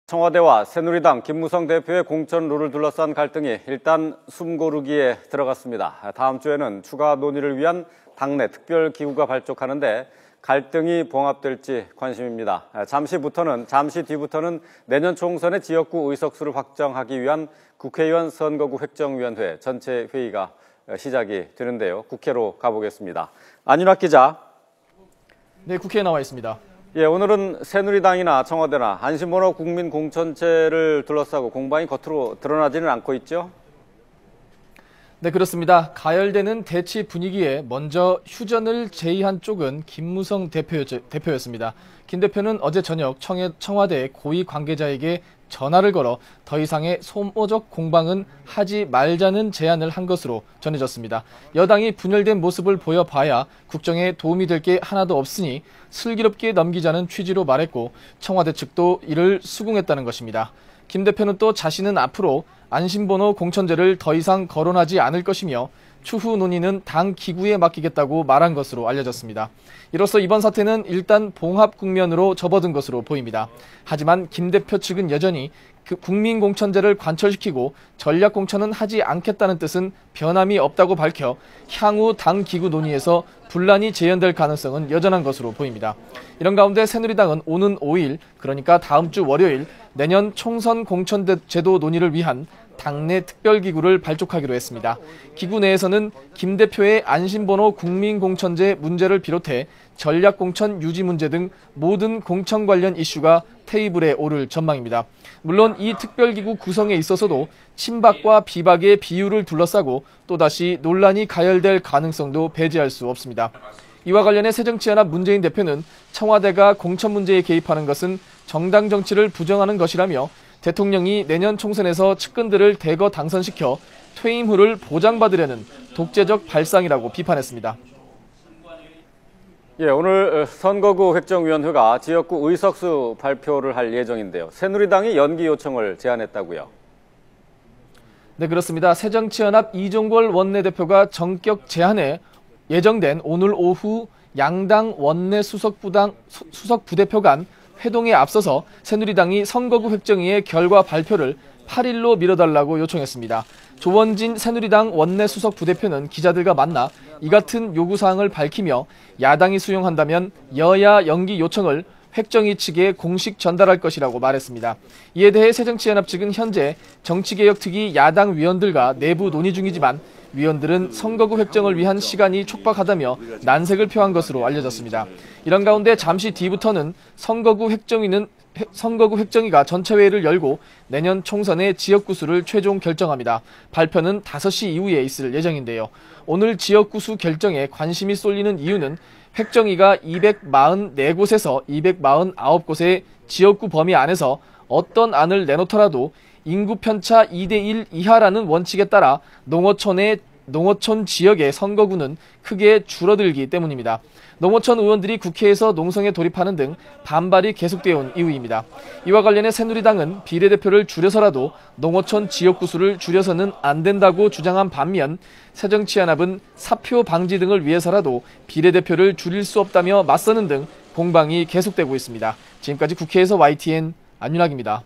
청와대와 새누리당 김무성 대표의 공천 룰을 둘러싼 갈등이 일단 숨고르기에 들어갔습니다. 다음 주에는 추가 논의를 위한 당내 특별기구가 발족하는데 갈등이 봉합될지 관심입니다. 잠시 뒤부터는 내년 총선의 지역구 의석수를 확정하기 위한 국회의원 선거구 획정위원회 전체 회의가 시작이 되는데요. 국회로 가보겠습니다. 안윤학 기자. 네, 국회에 나와 있습니다. 예, 오늘은 새누리당이나 청와대나 안심번호 국민공천제를 둘러싸고 공방이 겉으로 드러나지는 않고 있죠? 네, 그렇습니다. 가열되는 대치 분위기에 먼저 휴전을 제의한 쪽은 김무성 대표였습니다. 김 대표는 어제 저녁 청와대 고위 관계자에게 전화를 걸어 더 이상의 소모적 공방은 하지 말자는 제안을 한 것으로 전해졌습니다. 여당이 분열된 모습을 보여봐야 국정에 도움이 될 게 하나도 없으니 슬기롭게 넘기자는 취지로 말했고 청와대 측도 이를 수긍했다는 것입니다. 김 대표는 또 자신은 앞으로 안심번호 공천제를 더 이상 거론하지 않을 것이며 추후 논의는 당 기구에 맡기겠다고 말한 것으로 알려졌습니다. 이로써 이번 사태는 일단 봉합 국면으로 접어든 것으로 보입니다. 하지만 김 대표 측은 여전히 국민공천제를 관철시키고 전략공천은 하지 않겠다는 뜻은 변함이 없다고 밝혀 향후 당 기구 논의에서 분란이 재현될 가능성은 여전한 것으로 보입니다. 이런 가운데 새누리당은 오는 5일, 그러니까 다음 주 월요일 내년 총선 공천제도 논의를 위한 당내 특별기구를 발족하기로 했습니다. 기구 내에서는 김 대표의 안심번호 국민공천제 문제를 비롯해 전략공천 유지 문제 등 모든 공천 관련 이슈가 테이블에 오를 전망입니다. 물론 이 특별기구 구성에 있어서도 친박과 비박의 비율을 둘러싸고 또다시 논란이 가열될 가능성도 배제할 수 없습니다. 이와 관련해 새정치연합 문재인 대표는 청와대가 공천 문제에 개입하는 것은 정당 정치를 부정하는 것이라며 대통령이 내년 총선에서 측근들을 대거 당선시켜 퇴임 후를 보장받으려는 독재적 발상이라고 비판했습니다. 예, 오늘 선거구 획정위원회가 지역구 의석수 발표를 할 예정인데요. 새누리당이 연기 요청을 제안했다고요? 네, 그렇습니다. 새정치연합 이종걸 원내대표가 전격 제안해 예정된 오늘 오후 양당 원내 수석 부대표 간 회동에 앞서서 새누리당이 선거구 획정위의 결과 발표를 8일로 미뤄달라고 요청했습니다. 조원진 새누리당 원내 수석 부대표는 기자들과 만나 이 같은 요구사항을 밝히며 야당이 수용한다면 여야 연기 요청을 획정위 측에 공식 전달할 것이라고 말했습니다. 이에 대해 새정치연합 측은 현재 정치개혁특위 야당 위원들과 내부 논의 중이지만 위원들은 선거구 획정을 위한 시간이 촉박하다며 난색을 표한 것으로 알려졌습니다. 이런 가운데 잠시 뒤부터는 선거구 획정위가 전체회의를 열고 내년 총선의 지역구 수를 최종 결정합니다. 발표는 5시 이후에 있을 예정인데요. 오늘 지역구 수 결정에 관심이 쏠리는 이유는 획정위가 244곳에서 249곳의 지역구 범위 안에서 어떤 안을 내놓더라도 인구 편차 2대1 이하라는 원칙에 따라 농어촌 지역의 선거구는 크게 줄어들기 때문입니다. 농어촌 의원들이 국회에서 농성에 돌입하는 등 반발이 계속되어 온 이유입니다. 이와 관련해 새누리당은 비례대표를 줄여서라도 농어촌 지역구 수를 줄여서는 안 된다고 주장한 반면 새정치연합은 사표 방지 등을 위해서라도 비례대표를 줄일 수 없다며 맞서는 등 공방이 계속되고 있습니다. 지금까지 국회에서 YTN 안윤학입니다.